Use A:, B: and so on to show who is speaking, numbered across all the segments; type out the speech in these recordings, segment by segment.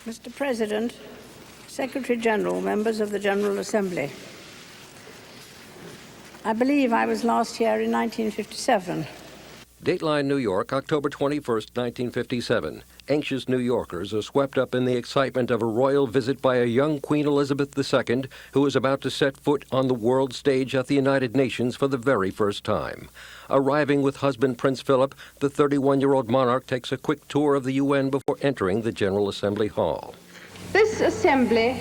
A: Mr. President, Secretary General, members of the General Assembly, I believe I was last here in 1957.
B: Dateline, New York, October 21st, 1957. Anxious New Yorkers are swept up in the excitement of a royal visit by a young Queen Elizabeth II who is about to set foot on the world stage at the United Nations for the very first time. Arriving with husband Prince Philip, the 31-year-old monarch takes a quick tour of the UN before entering the General Assembly Hall.
C: This assembly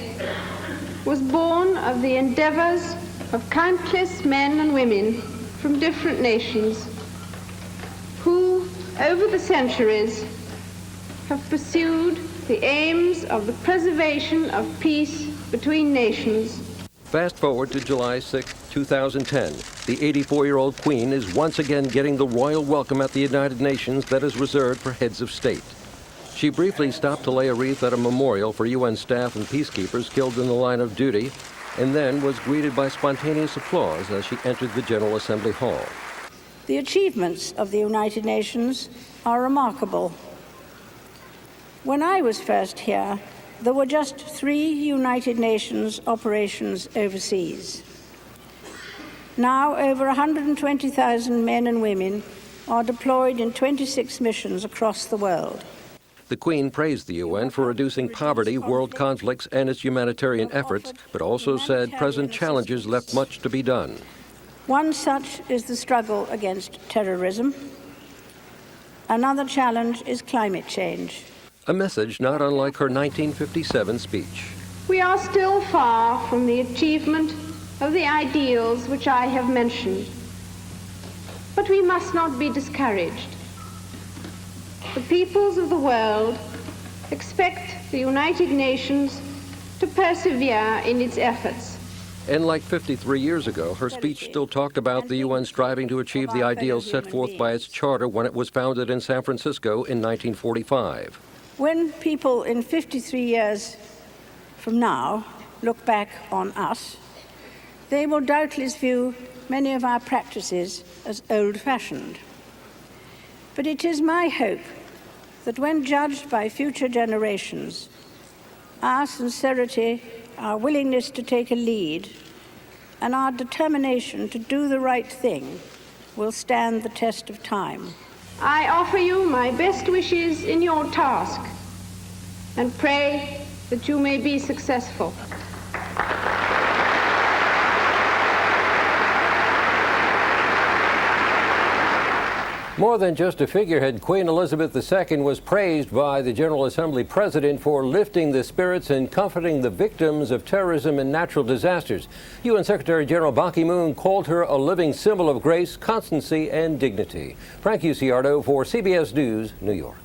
C: was born of the endeavors of countless men and women from different nations who, over the centuries, have pursued the aims of the preservation of peace between nations.
B: Fast forward to July 6, 2010. The 84-year-old Queen is once again getting the royal welcome at the United Nations that is reserved for heads of state. She briefly stopped to lay a wreath at a memorial for UN staff and peacekeepers killed in the line of duty, and then was greeted by spontaneous applause as she entered the General Assembly Hall.
A: The achievements of the United Nations are remarkable. When I was first here, there were just 3 United Nations operations overseas. Now, over 120,000 men and women are deployed in 26 missions across the world.
B: The Queen praised the UN for reducing poverty, world conflicts, and its humanitarian efforts, but also said present challenges left much to be done.
A: One such is the struggle against terrorism. Another challenge is climate change.
B: A message not unlike her 1957 speech.
C: We are still far from the achievement of the ideals which I have mentioned, but we must not be discouraged. The peoples of the world expect the United Nations to persevere in its efforts.
B: And like 53 years ago, her speech still talked about the UN striving to achieve the ideals set forth by its charter when it was founded in San Francisco in 1945.
A: When people in 53 years from now look back on us, they will doubtless view many of our practices as old-fashioned. But it is my hope that when judged by future generations, our sincerity, our willingness to take a lead, and our determination to do the right thing will stand the test of time.
C: I offer you my best wishes in your task and pray that you may be successful.
B: More than just a figurehead, Queen Elizabeth II was praised by the General Assembly President for lifting the spirits and comforting the victims of terrorism and natural disasters. UN Secretary General Ban Ki-moon called her a living symbol of grace, constancy, and dignity. Frank Ucciardo for CBS News, New York.